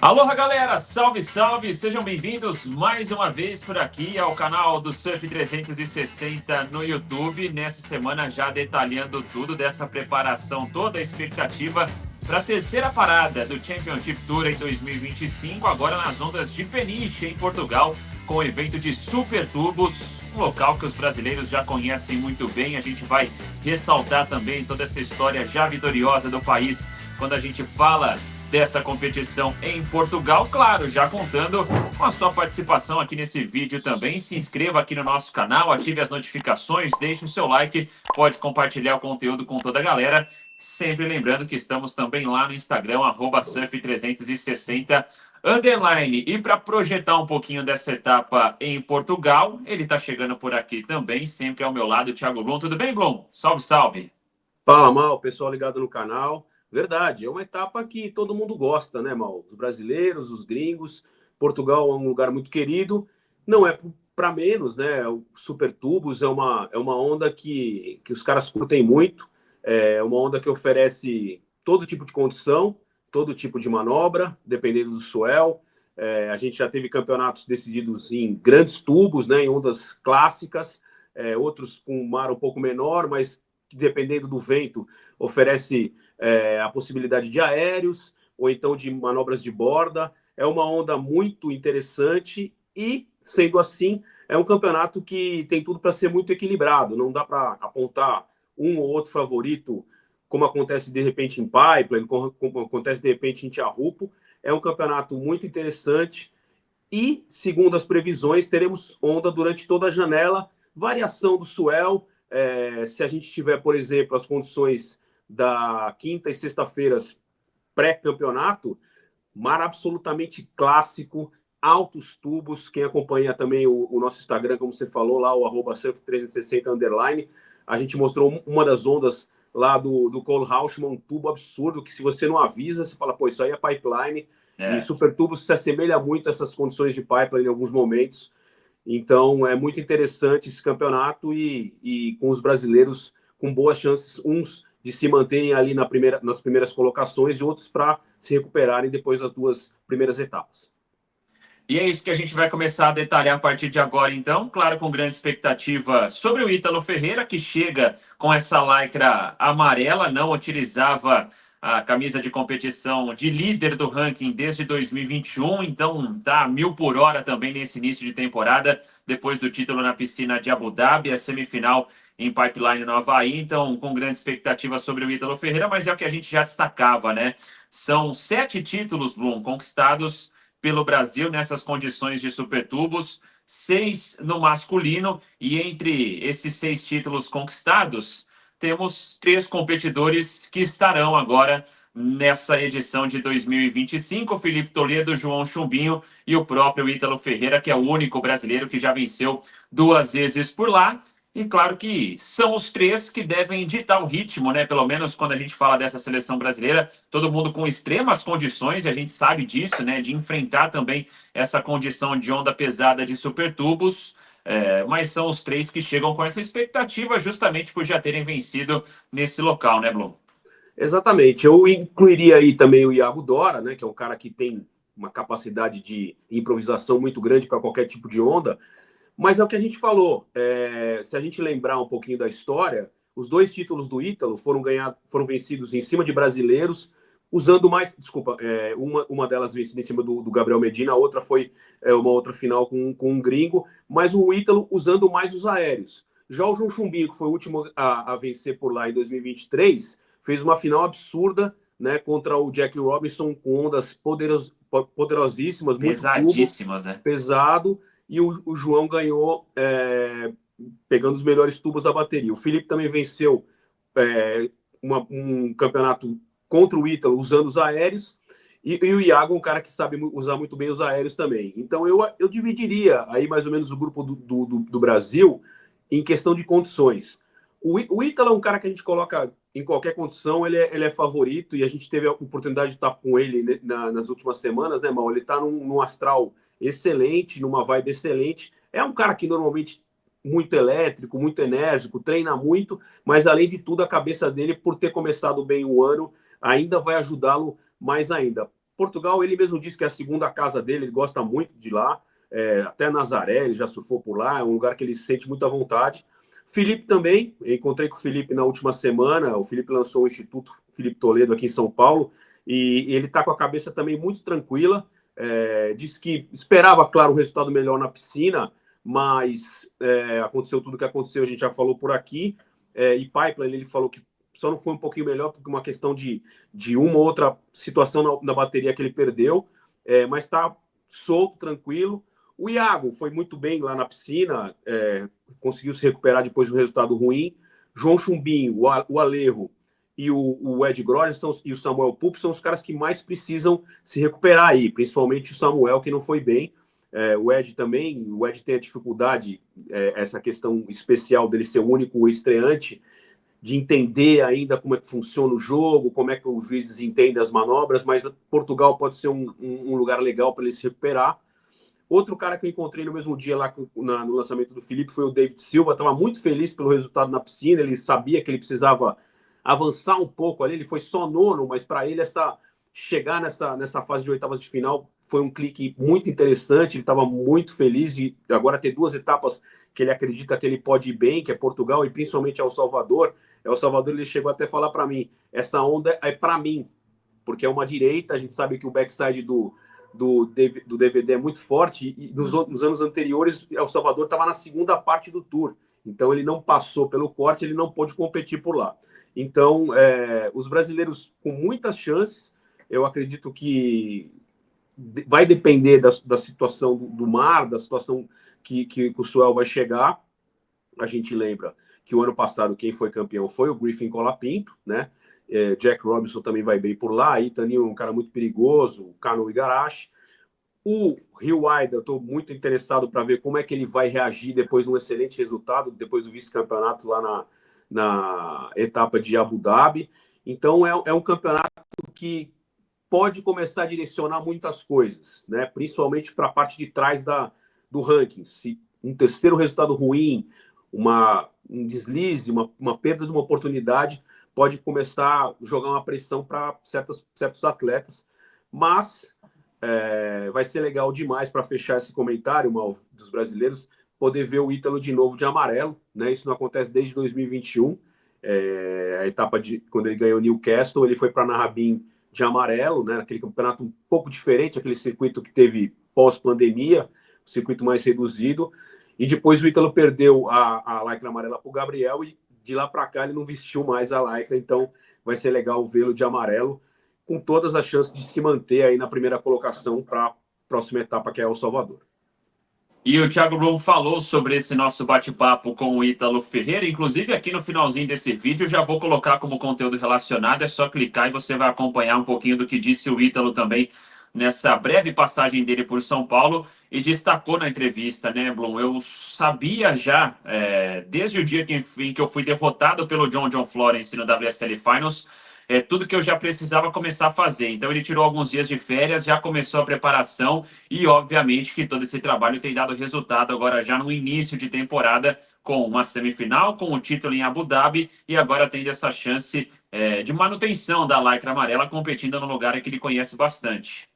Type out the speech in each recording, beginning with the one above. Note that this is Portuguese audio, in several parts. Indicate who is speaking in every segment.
Speaker 1: Aloha, galera! Salve, salve! Sejam bem-vindos mais uma vez por aqui ao canal do Surf 360 no YouTube. Nessa semana já detalhando tudo dessa preparação, toda a expectativa para a terceira parada do Championship Tour em 2025, agora nas ondas de Peniche, em Portugal, com o evento de Super Tubos, um local que os brasileiros já conhecem muito bem. A gente vai ressaltar também toda essa história já vitoriosa do país quando a gente fala dessa competição em Portugal, claro, já contando com a sua participação aqui nesse vídeo também. Se inscreva aqui no nosso canal, ative as notificações, deixe o seu like, pode compartilhar o conteúdo com toda a galera. Sempre lembrando que estamos também lá no Instagram, @surf360 underline. E para projetar um pouquinho dessa etapa em Portugal, ele está chegando por aqui também, sempre ao meu lado, Thiago Blum. Tudo bem, Blum? Salve, salve!
Speaker 2: Fala, Mal, pessoal ligado no canal. Verdade, é uma etapa que todo mundo gosta, né, Mal? Os brasileiros, os gringos. Portugal é um lugar muito querido. Não é para menos, né? O Super Tubos é uma onda que os caras curtem muito. É uma onda que oferece todo tipo de condição, todo tipo de manobra, dependendo do swell. A gente já teve campeonatos decididos em grandes tubos, né, em ondas clássicas, outros com mar um pouco menor, mas que, dependendo do vento, oferece a possibilidade de aéreos ou então de manobras de borda. É uma onda muito interessante e, sendo assim, é um campeonato que tem tudo para ser muito equilibrado. Não dá para apontar um ou outro favorito, como acontece de repente em Pipeline, como acontece de repente em Tiahupo. É um campeonato muito interessante e, segundo as previsões, teremos onda durante toda a janela, variação do swell. Se a gente tiver, por exemplo, as condições da quinta e sexta-feiras pré-campeonato, mar absolutamente clássico, altos tubos. Quem acompanha também o nosso Instagram, como você falou, lá o @surf360 underline, a gente mostrou uma das ondas lá do Cole Rauschman, um tubo absurdo que, se você não avisa, você fala, pô, isso aí é pipeline. E Super Tubos se assemelha muito a essas condições de pipeline em alguns momentos. Então, é muito interessante esse campeonato e com os brasileiros com boas chances, uns de se manterem ali nas primeiras colocações e outros para se recuperarem depois das duas primeiras etapas.
Speaker 1: E é isso que a gente vai começar a detalhar a partir de agora, então. Claro, com grande expectativa sobre o Ítalo Ferreira, que chega com essa lycra amarela, não utilizava a camisa de competição de líder do ranking desde 2021, então tá a 1000 por hora também nesse início de temporada, depois do título na piscina de Abu Dhabi, a semifinal em Pipeline no Havaí. Então, com grande expectativa sobre o Ítalo Ferreira, mas é o que a gente já destacava, né? São 7 títulos, Blum, conquistados pelo Brasil nessas condições de supertubos, 6 no masculino, e entre esses 6 títulos conquistados, temos 3 competidores que estarão agora nessa edição de 2025, Felipe Toledo, João Chumbinho e o próprio Ítalo Ferreira, que é o único brasileiro que já venceu 2 vezes por lá. E claro que são os 3 que devem ditar o ritmo, né? Pelo menos quando a gente fala dessa seleção brasileira, todo mundo com extremas condições, e a gente sabe disso, né? De enfrentar também essa condição de onda pesada de supertubos. Mas são os 3 que chegam com essa expectativa justamente por já terem vencido nesse local, né, Blum?
Speaker 2: Exatamente. Eu incluiria aí também o Iago Dora, né, que é um cara que tem uma capacidade de improvisação muito grande para qualquer tipo de onda. Mas é o que a gente falou. Se a gente lembrar um pouquinho da história, os 2 títulos do Ítalo foram vencidos em cima de brasileiros, usando mais. Desculpa, uma delas vencida em cima do Gabriel Medina, a outra foi uma outra final com um gringo, mas o Ítalo usando mais os aéreos. Já o João Chumbinho, que foi o último a vencer por lá em 2023, fez uma final absurda, né, contra o Jack Robinson, com ondas poderosíssimas, muito tubo,
Speaker 1: Pesadíssimas, né?
Speaker 2: pesado. E o João ganhou pegando os melhores tubos da bateria. O Felipe também venceu um campeonato contra o Ítalo usando os aéreos, e o Iago é um cara que sabe usar muito bem os aéreos também. Então eu dividiria aí mais ou menos o grupo do Brasil em questão de condições. O Ítalo é um cara que a gente coloca em qualquer condição, ele é favorito, e a gente teve a oportunidade de estar com ele nas últimas semanas, né, Mal? Ele está num astral excelente, numa vibe excelente. É um cara que normalmente muito elétrico, muito enérgico, treina muito, mas além de tudo, a cabeça dele, por ter começado bem o ano, ainda vai ajudá-lo mais ainda. Portugal, ele mesmo disse que é a segunda casa dele, ele gosta muito de lá, até Nazaré, ele já surfou por lá, é um lugar que ele se sente muito à vontade. Felipe também, eu encontrei com o Felipe na última semana, o Felipe lançou o Instituto Felipe Toledo aqui em São Paulo, e ele está com a cabeça também muito tranquila, disse que esperava, claro, um resultado melhor na piscina, mas aconteceu tudo o que aconteceu, a gente já falou por aqui, e Pipeline, ele falou que só não foi um pouquinho melhor porque uma questão de uma ou outra situação na bateria que ele perdeu, mas está solto, tranquilo. O Iago foi muito bem lá na piscina, conseguiu se recuperar depois do resultado ruim. João Chumbinho, o Alejo e o Ed Groger e o Samuel Pup são os caras que mais precisam se recuperar aí, principalmente o Samuel, que não foi bem. O Ed também, o Ed tem a dificuldade, essa questão especial dele ser o único estreante, de entender ainda como é que funciona o jogo, como é que os juízes entendem as manobras, mas Portugal pode ser um lugar legal para ele se recuperar. Outro cara que eu encontrei no mesmo dia lá no lançamento do Felipe foi o David Silva, estava muito feliz pelo resultado na piscina, ele sabia que ele precisava avançar um pouco ali, ele foi só nono, mas para ele chegar nessa fase de oitavas de final foi um clique muito interessante, ele estava muito feliz de agora ter duas etapas que ele acredita que ele pode ir bem, que é Portugal e principalmente El Salvador. El Salvador, ele chegou até a falar para mim, essa onda é para mim, porque é uma direita, a gente sabe que o backside do DVD é muito forte, e nos anos anteriores, El Salvador estava na segunda parte do Tour, então ele não passou pelo corte, ele não pôde competir por lá. Então, os brasileiros com muitas chances, eu acredito que vai depender da situação do mar, da situação que o Suel vai chegar. A gente lembra que o ano passado quem foi campeão foi o Griffin Colapinto, né? Jack Robinson também vai bem por lá, Itaninho é um cara muito perigoso, o Kano Igarashi. O Rio Aida, eu estou muito interessado para ver como é que ele vai reagir depois de um excelente resultado, depois do vice-campeonato lá na etapa de Abu Dhabi. Então, é um campeonato que pode começar a direcionar muitas coisas, né? Principalmente para a parte de trás do ranking. Se um terceiro resultado ruim, um deslize, uma perda de uma oportunidade, pode começar a jogar uma pressão para certos atletas. Mas vai ser legal demais para fechar esse comentário, Mal, dos brasileiros, poder ver o Ítalo de novo de amarelo, né? Isso não acontece desde 2021. A etapa quando ele ganhou o Newcastle, ele foi para Narrabin de amarelo, né? Aquele campeonato um pouco diferente, aquele circuito que teve pós-pandemia, um circuito mais reduzido. E depois o Ítalo perdeu a lycra amarela para o Gabriel e de lá para cá ele não vestiu mais a lycra, então vai ser legal vê-lo de amarelo, com todas as chances de se manter aí na primeira colocação para a próxima etapa, que é El Salvador.
Speaker 1: E o Thiago Brum falou sobre esse nosso bate-papo com o Ítalo Ferreira. Inclusive, aqui no finalzinho desse vídeo, já vou colocar como conteúdo relacionado. É só clicar e você vai acompanhar um pouquinho do que disse o Ítalo também nessa breve passagem dele por São Paulo. E destacou na entrevista, né, Blum? Eu sabia já, desde o dia em que eu fui derrotado pelo John Florence no WSL Finals, tudo que eu já precisava começar a fazer. Então ele tirou alguns dias de férias, já começou a preparação e obviamente que todo esse trabalho tem dado resultado agora já no início de temporada, com uma semifinal, com o título em Abu Dhabi e agora tendo essa chance de manutenção da lycra amarela competindo no lugar que ele conhece bastante.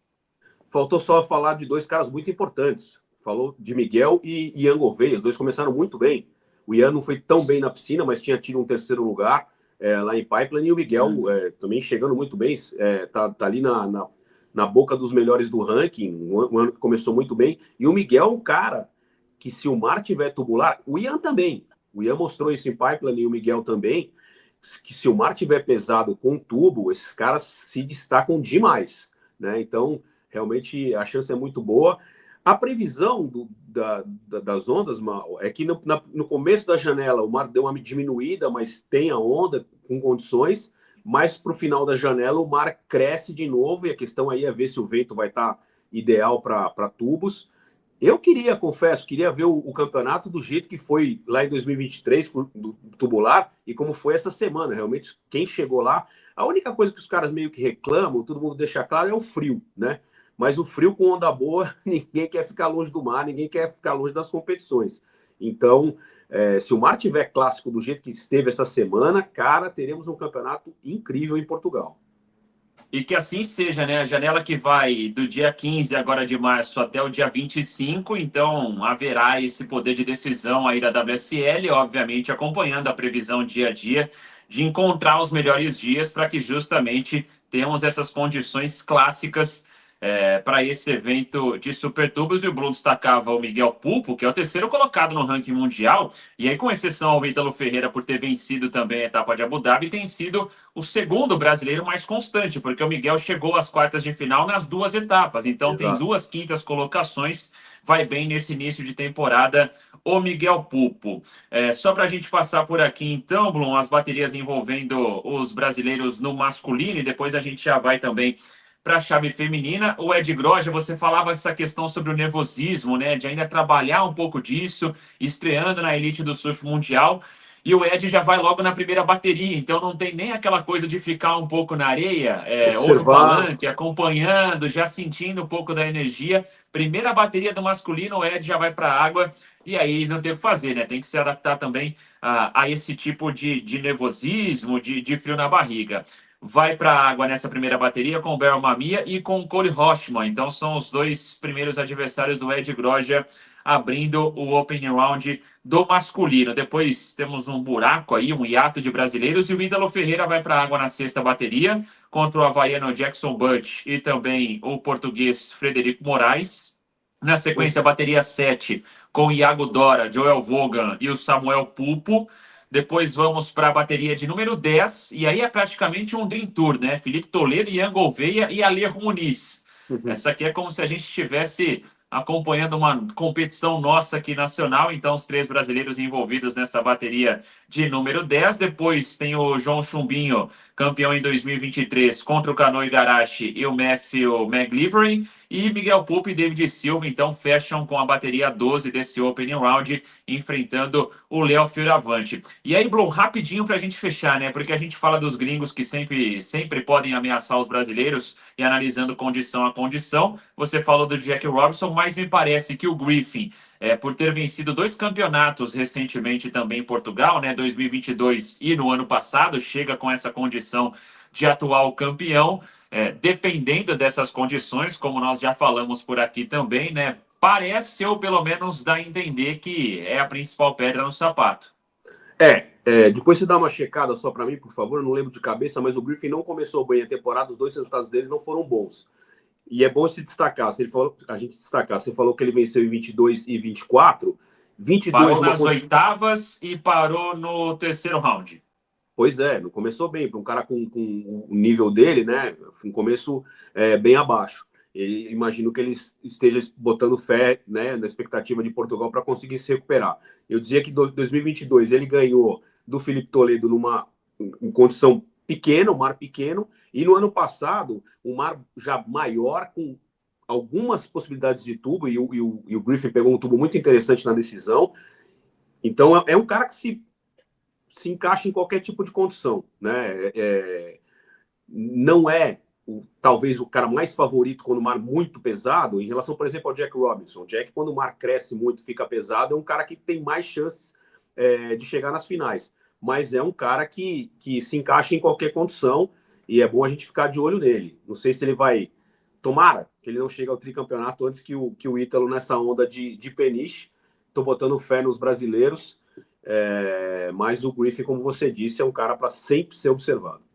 Speaker 2: Faltou só falar de dois caras muito importantes. Falou de Miguel e Ian Gouveia. Os dois começaram muito bem. O Ian não foi tão bem na piscina, mas tinha tido um terceiro lugar lá em Pipeline. E o Miguel também chegando muito bem. Tá ali na boca dos melhores do ranking. Um ano que começou muito bem. E o Miguel é um cara que, se o mar tiver tubular... O Ian também. O Ian mostrou isso em Pipeline e o Miguel também. Que se o mar tiver pesado com tubo, esses caras se destacam demais, né? Então, realmente a chance é muito boa. A previsão das ondas, Mal, é que no começo da janela o mar deu uma diminuída, mas tem a onda com condições, mas para o final da janela o mar cresce de novo e a questão aí é ver se o vento vai estar ideal para tubos. Eu confesso, queria ver o campeonato do jeito que foi lá em 2023, do tubular, e como foi essa semana. Realmente, quem chegou lá, a única coisa que os caras meio que reclamam, todo mundo deixa claro, é o frio, né? Mas o frio com onda boa, ninguém quer ficar longe do mar, ninguém quer ficar longe das competições. Então, se o mar tiver clássico do jeito que esteve essa semana, cara, teremos um campeonato incrível em Portugal.
Speaker 1: E que assim seja, né? A janela que vai do dia 15 agora de março até o dia 25, então haverá esse poder de decisão aí da WSL, obviamente acompanhando a previsão dia a dia de encontrar os melhores dias para que justamente tenhamos essas condições clássicas para esse evento de Supertubos. E o Bruno destacava o Miguel Pulpo, que é o terceiro colocado no ranking mundial, e aí com exceção ao Ítalo Ferreira por ter vencido também a etapa de Abu Dhabi, tem sido o segundo brasileiro mais constante, porque o Miguel chegou às quartas de final nas duas etapas, então tem
Speaker 2: Exato.
Speaker 1: duas quintas colocações, vai bem nesse início de temporada o Miguel Pupo. Só para a gente passar por aqui então, Blum, as baterias envolvendo os brasileiros no masculino, e depois a gente já vai também para a chave feminina. O Ed Groja, você falava essa questão sobre o nervosismo, né, de ainda trabalhar um pouco disso, estreando na elite do surf mundial. E o Ed já vai logo na primeira bateria, então não tem nem aquela coisa de ficar um pouco na areia, ou no
Speaker 2: Observar.
Speaker 1: palanque, acompanhando, já sentindo um pouco da energia. Primeira bateria do masculino, o Ed já vai para a água, e aí não tem o que fazer, né? Tem que se adaptar também a esse tipo de nervosismo, de frio na barriga. Vai para a água nessa primeira bateria com o Beryl Mamiya e com o Cole Hoshman. Então são os dois primeiros adversários do Ed Groja abrindo o Open Round do masculino. Depois temos um buraco aí, um hiato de brasileiros, e o Ítalo Ferreira vai para a água na sexta bateria contra o havaiano Jackson Butch e também o português Frederico Moraes. Na sequência, a bateria 7 com Iago Dora, Joel Vogan e o Samuel Pupo. Depois vamos para a bateria de número 10, e aí é praticamente um Dream Tour, né? Felipe Toledo, Ian Gouveia e Alejo Muniz. Essa aqui é como se a gente estivesse acompanhando uma competição nossa aqui nacional, então os três brasileiros envolvidos nessa bateria de número 10. Depois tem o João Chumbinho, campeão em 2023, contra o Kano Igarashi e o Matthew McGlivery, e Miguel Pupo e David Silva, então fecham com a bateria 12 desse Opening Round, enfrentando o Léo Fioravante. E aí, Blum, rapidinho para a gente fechar, né? Porque a gente fala dos gringos que sempre podem ameaçar os brasileiros, e analisando condição a condição. Você falou do Jack Robinson, mas me parece que o Griffin, por ter vencido dois campeonatos recentemente também em Portugal, né, 2022 e no ano passado, chega com essa condição de atual campeão. Dependendo dessas condições, como nós já falamos por aqui também, né, parece, ou pelo menos dá a entender que é a principal pedra no sapato.
Speaker 2: Depois você dá uma checada só para mim, por favor. Eu não lembro de cabeça, mas o Griffin não começou bem a temporada, os dois resultados dele não foram bons. E é bom se destacar, se ele falou, a gente destacar, você falou que ele venceu em 22 e 24, 22
Speaker 1: Parou
Speaker 2: numa.
Speaker 1: nas oitavas e parou no terceiro round.
Speaker 2: Pois é, não começou bem, para um cara com o nível dele, né? Um começo bem abaixo. E imagino que ele esteja botando fé, né, na expectativa de Portugal para conseguir se recuperar. Eu dizia que em 2022 ele ganhou do Felipe Toledo em condição pequena, um mar pequeno, e no ano passado, um mar já maior, com algumas possibilidades de tubo, e o Griffin pegou um tubo muito interessante na decisão. Então é um cara que se encaixa em qualquer tipo de condição, né? Não é talvez o cara mais favorito quando o mar muito pesado, em relação, por exemplo, ao Jack Robinson. O Jack, quando o mar cresce muito, fica pesado, é um cara que tem mais chances de chegar nas finais. Mas é um cara que se encaixa em qualquer condição e é bom a gente ficar de olho nele. Não sei se ele vai. Tomara que ele não chegue ao tricampeonato antes que o Ítalo nessa onda de peniche. Estou botando fé nos brasileiros. Mas o Griffin, como você disse, é um cara para sempre ser observado.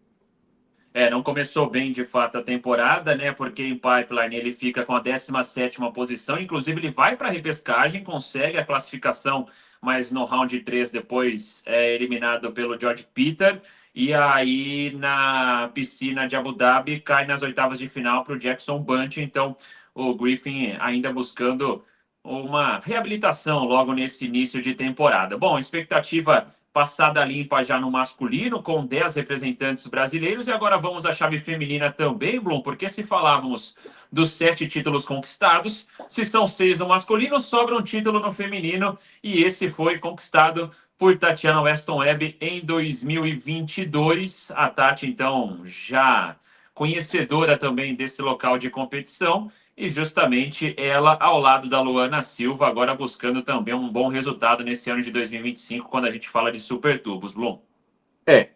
Speaker 1: Não começou bem de fato a temporada, né? Porque em pipeline ele fica com a 17ª posição, inclusive ele vai para a repescagem, consegue a classificação, mas no round 3 depois é eliminado pelo George Peter, e aí na piscina de Abu Dhabi cai nas oitavas de final para o Jackson Bunch. Então o Griffin ainda buscando uma reabilitação logo nesse início de temporada. Bom, expectativa passada limpa já no masculino, com 10 representantes brasileiros. E agora vamos à chave feminina também, Blum, porque se falávamos dos 7 títulos conquistados, se são 6 no masculino, sobra um título no feminino, e esse foi conquistado por Tatiana Weston Webb em 2022. A Tati, então, já conhecedora também desse local de competição, e justamente ela ao lado da Luana Silva, agora buscando também um bom resultado nesse ano de 2025, quando a gente fala de Super Tubos, Blum.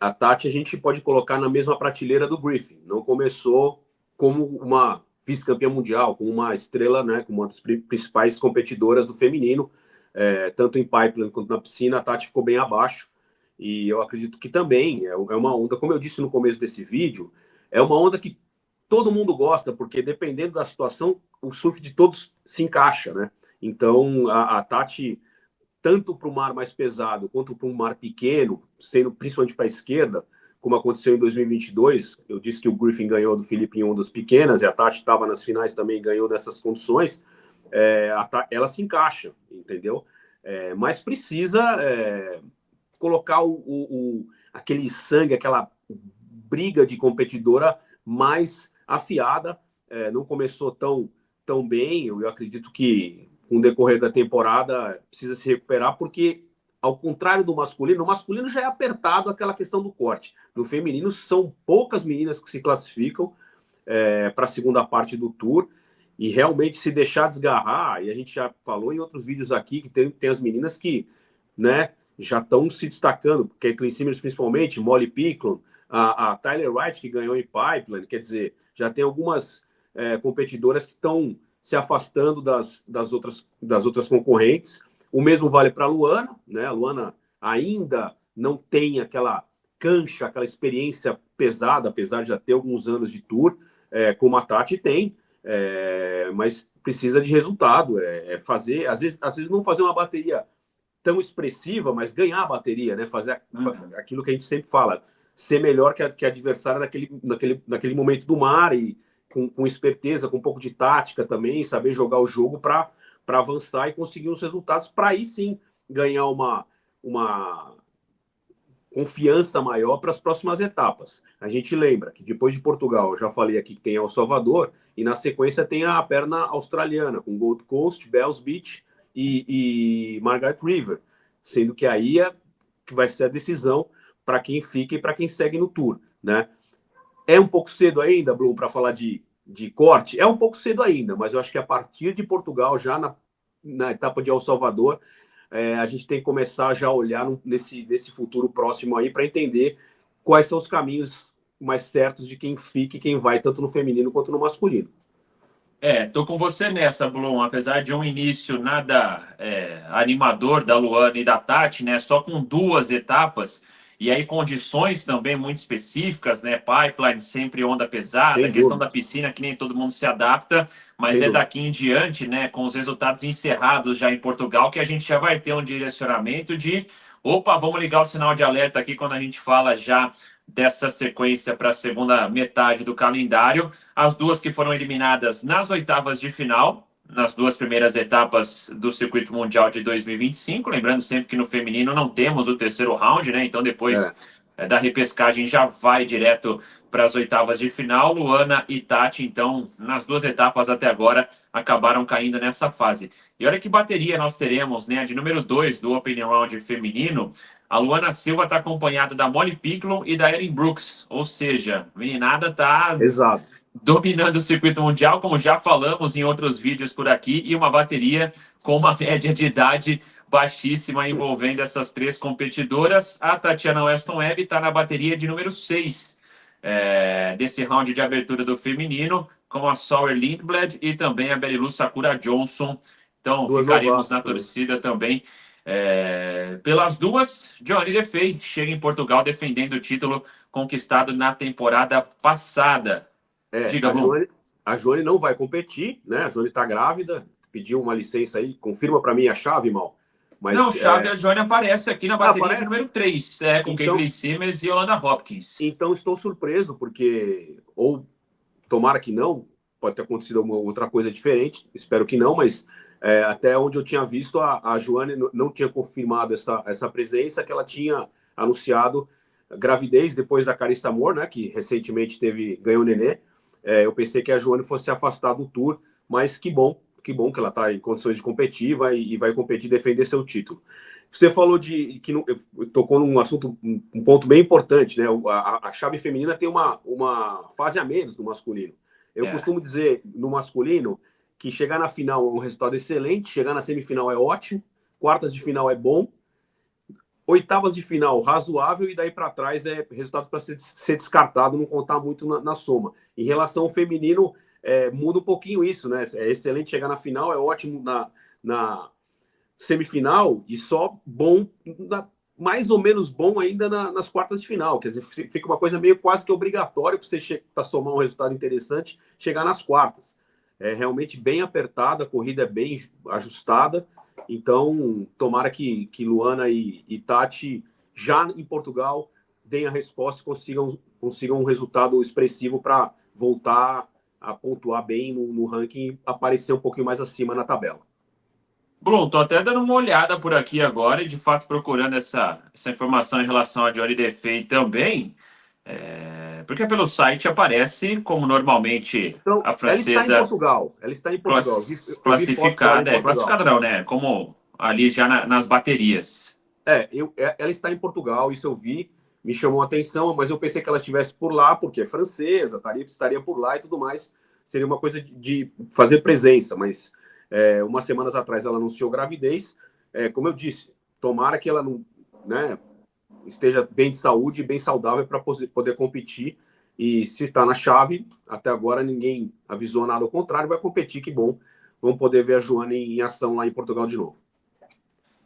Speaker 2: A Tati a gente pode colocar na mesma prateleira do Griffin. Não começou como uma vice-campeã mundial, como uma estrela, né, como uma das principais competidoras do feminino, tanto em pipeline quanto na piscina. A Tati ficou bem abaixo. E eu acredito que também é uma onda, como eu disse no começo desse vídeo, é uma onda que todo mundo gosta, porque dependendo da situação, o surf de todos se encaixa, né? Então, a Tati, tanto para o mar mais pesado quanto para um mar pequeno, sendo principalmente para a esquerda, como aconteceu em 2022, eu disse que o Griffin ganhou do Felipe em ondas pequenas, e a Tati estava nas finais também, ganhou nessas condições, ela se encaixa, entendeu? Mas precisa colocar aquele sangue, aquela briga de competidora mais afiada. Não começou tão bem. Eu acredito que com o decorrer da temporada precisa se recuperar, porque ao contrário do masculino, o masculino já é apertado aquela questão do corte. No feminino são poucas meninas que se classificam para a segunda parte do tour, e realmente se deixar desgarrar, e a gente já falou em outros vídeos aqui que tem as meninas que, né, já estão se destacando, Caitlin Simmons principalmente, Molly Picklum, a Tyler Wright, que ganhou em pipeline, quer dizer, já tem algumas competidoras que estão se afastando das outras concorrentes. O mesmo vale para a Luana, né? A Luana ainda não tem aquela cancha, aquela experiência pesada, apesar de já ter alguns anos de tour, como a Tati tem, mas precisa de resultado, fazer, às vezes não fazer uma bateria tão expressiva, mas ganhar a bateria, né? Fazer aquilo que a gente sempre fala, ser melhor que a adversária naquele momento do mar, e com esperteza, com um pouco de tática também, saber jogar o jogo para avançar e conseguir os resultados, para aí sim ganhar uma confiança maior para as próximas etapas. A gente lembra que depois de Portugal, eu já falei aqui que tem El Salvador, e na sequência tem a perna australiana, com Gold Coast, Bells Beach e Margaret River, sendo que aí que vai ser a decisão para quem fica e para quem segue no Tour, né? É um pouco cedo ainda, Blum, para falar de corte? É um pouco cedo ainda, mas eu acho que a partir de Portugal, já na etapa de El Salvador, a gente tem que começar já a olhar nesse futuro próximo aí para entender quais são os caminhos mais certos de quem fica e quem vai, tanto no feminino quanto no masculino.
Speaker 1: Tô com você nessa, Blum. Apesar de um início nada animador da Luana e da Tati, né? Só com duas etapas, e aí condições também muito específicas, né? Pipeline sempre onda pesada,
Speaker 2: Sem
Speaker 1: questão
Speaker 2: dúvida,
Speaker 1: da piscina que nem todo mundo se adapta, mas
Speaker 2: sem
Speaker 1: é
Speaker 2: dúvida.
Speaker 1: daqui em diante, né? Com os resultados encerrados já em Portugal, que a gente já vai ter um direcionamento de opa, vamos ligar o sinal de alerta aqui quando a gente fala já dessa sequência para a segunda metade do calendário. As duas que foram eliminadas nas oitavas de final, nas duas primeiras etapas do Circuito Mundial de 2025. Lembrando sempre que no feminino não temos o terceiro round, né? Então depois da repescagem já vai direto para as oitavas de final. Luana e Tati, então, nas duas etapas até agora, acabaram caindo nessa fase. E olha que bateria nós teremos, né? De número 2 do Open Round feminino. A Luana Silva está acompanhada da Molly Picklum e da Erin Brooks. Ou seja, a meninada está
Speaker 2: Exato.
Speaker 1: dominando o circuito mundial, como já falamos em outros vídeos por aqui, e uma bateria com uma média de idade baixíssima envolvendo essas três competidoras. A Tatiana Weston Webb está na bateria de número 6 desse round de abertura do feminino, com a Sawyer Lindblad e também a Berilu Sakura Johnson. Então,
Speaker 2: Duas
Speaker 1: ficaremos
Speaker 2: novatas
Speaker 1: na
Speaker 2: também.
Speaker 1: torcida também. Pelas duas, Johnny DeFei chega em Portugal defendendo o título conquistado na temporada passada. Diga,
Speaker 2: A
Speaker 1: Blum.
Speaker 2: Joane não vai competir, né? A Joane está grávida, pediu uma licença aí, confirma para mim a chave, mal.
Speaker 1: Não,
Speaker 2: Mas
Speaker 1: Chave a Johnny aparece aqui na bateria de
Speaker 2: aparece.
Speaker 1: número 3, com
Speaker 2: Então,
Speaker 1: Caitlin Simmons e Yolanda Hopkins.
Speaker 2: então estou surpreso, porque, ou tomara que não, pode ter acontecido alguma outra coisa diferente, espero que não, mas até onde eu tinha visto, a Joane não tinha confirmado essa presença, que ela tinha anunciado gravidez depois da Carissa Moore, né, que recentemente ganhou nenê. Eu pensei que a Joane fosse se afastar do Tour, mas que bom que ela está em condições de competir e vai competir e defender seu título. Você falou que tocou num assunto, um ponto bem importante, né? A chave feminina tem uma fase a menos do masculino. Eu
Speaker 1: É,
Speaker 2: costumo dizer no masculino que chegar na final é um resultado excelente, chegar na semifinal é ótimo, quartas de final é bom, oitavas de final razoável e daí para trás é resultado para ser descartado, não contar muito na soma. Em relação ao feminino, muda um pouquinho isso, né? É excelente chegar na final, é ótimo na semifinal e só bom, mais ou menos bom ainda nas quartas de final. Quer dizer, fica uma coisa meio quase que obrigatória para você para somar um resultado interessante, chegar nas quartas. É realmente bem apertada, a corrida é bem ajustada. Então, tomara que Luana e Tati, já em Portugal, deem a resposta e consigam um resultado expressivo para voltar a pontuar bem no ranking e aparecer um pouquinho mais acima na tabela.
Speaker 1: Bom, tô até dando uma olhada por aqui agora e, de fato, procurando essa informação em relação a Johnny Defay também, porque pelo site aparece como normalmente
Speaker 2: Então,
Speaker 1: a
Speaker 2: ela está em
Speaker 1: francesa
Speaker 2: Portugal. Ela está em Portugal. Eu vi fotos dela em
Speaker 1: classificada,
Speaker 2: Portugal.
Speaker 1: classificada não, né? Como ali já nas baterias.
Speaker 2: Ela está em Portugal, isso eu vi, me chamou a atenção, mas eu pensei que ela estivesse por lá, porque é francesa, estaria por lá e tudo mais. Seria uma coisa de fazer presença, mas umas semanas atrás ela anunciou gravidez. Como eu disse, tomara que ela não, né, esteja bem de saúde, bem saudável para poder competir. E se está na chave, até agora ninguém avisou nada ao contrário, vai competir, que bom. Vamos poder ver a Joana em ação lá em Portugal de novo.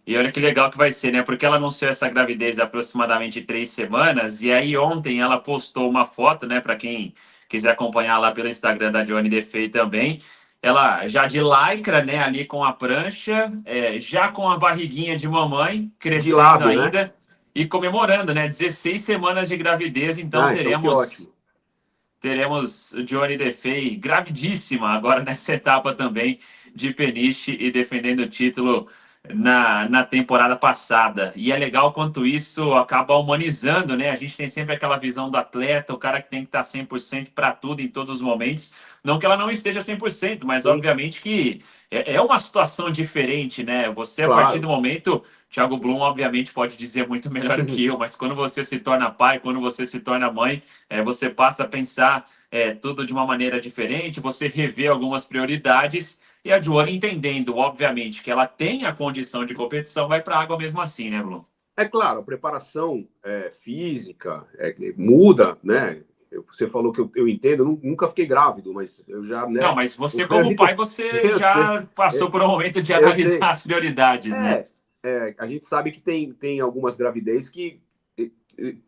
Speaker 1: E olha que legal que vai ser, né? Porque ela anunciou essa gravidez há aproximadamente 3 semanas, e aí ontem ela postou uma foto, né? Para quem quiser acompanhar lá pelo Instagram da Johnny Defay também. Ela já de lycra, né? Ali com a prancha, já com a barriguinha de mamãe,
Speaker 2: De
Speaker 1: crescendo
Speaker 2: lado, né?
Speaker 1: ainda e comemorando, né? 16 semanas de gravidez, então
Speaker 2: Então que ótimo.
Speaker 1: teremos Johnny Defay gravidíssima agora nessa etapa também de Peniche e defendendo o título na temporada passada. E é legal quanto isso acaba humanizando, né? A gente tem sempre aquela visão do atleta, o cara que tem que estar 100% para tudo em todos os momentos. Não que ela não esteja 100%, mas
Speaker 2: Sim,
Speaker 1: obviamente que é uma situação diferente, né? Você, a partir do
Speaker 2: claro.
Speaker 1: momento, Thiago Blum, obviamente, pode dizer muito melhor que eu, mas quando você se torna pai, quando você se torna mãe, você passa a pensar tudo de uma maneira diferente, você revê algumas prioridades. E a Joana, entendendo, obviamente, que ela tem a condição de competição, vai para a água mesmo assim, né, Blum?
Speaker 2: É claro, a preparação física muda, né? Você falou que eu entendo, eu nunca fiquei grávido, mas eu já,
Speaker 1: Não,
Speaker 2: né?
Speaker 1: mas você, como pai, você
Speaker 2: Eu sei,
Speaker 1: já passou por um momento de
Speaker 2: eu sei.
Speaker 1: analisar as prioridades, né?
Speaker 2: A gente sabe que tem algumas gravidez que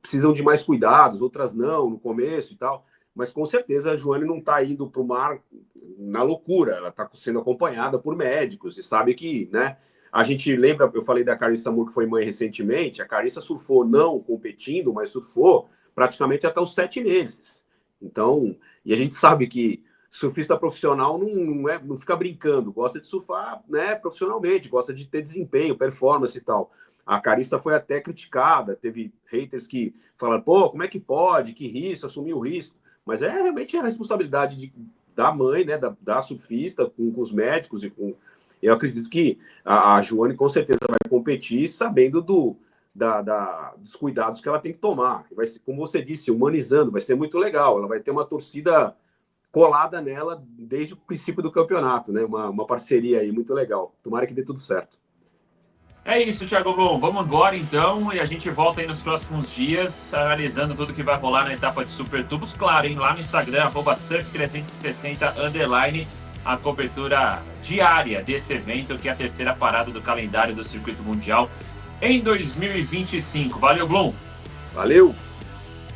Speaker 2: precisam de mais cuidados, outras não, no começo e tal. Mas com certeza a Joane não está indo para o mar na loucura, ela está sendo acompanhada por médicos e sabe que, né? A gente lembra, eu falei da Carissa Moore, que foi mãe recentemente, a Carissa surfou não competindo, mas surfou praticamente até os 7 meses. Então, e a gente sabe que surfista profissional não fica brincando, gosta de surfar, né, profissionalmente, gosta de ter desempenho, performance e tal. A Carissa foi até criticada, teve haters que falaram, pô, como é que pode, que risco, assumir o risco. Mas realmente a responsabilidade da mãe, né, da surfista, com os médicos e com... Eu acredito que a Joane com certeza vai competir sabendo dos cuidados que ela tem que tomar. Vai ser, como você disse, humanizando, vai ser muito legal. Ela vai ter uma torcida colada nela desde o princípio do campeonato, né? Uma parceria aí muito legal. Tomara que dê tudo certo.
Speaker 1: É isso, Thiago Blum. Vamos embora então e a gente volta aí nos próximos dias analisando tudo que vai rolar na etapa de Super Tubos. Claro, hein? Lá no Instagram, @surf360_, a cobertura diária desse evento, que é a terceira parada do calendário do Circuito Mundial em 2025. Valeu, Blum!
Speaker 2: Valeu!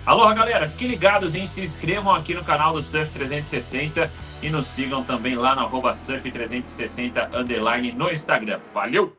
Speaker 1: Alô, galera, fiquem ligados, hein? Se inscrevam aqui no canal do Surf 360 e nos sigam também lá no @surf360_ no Instagram. Valeu!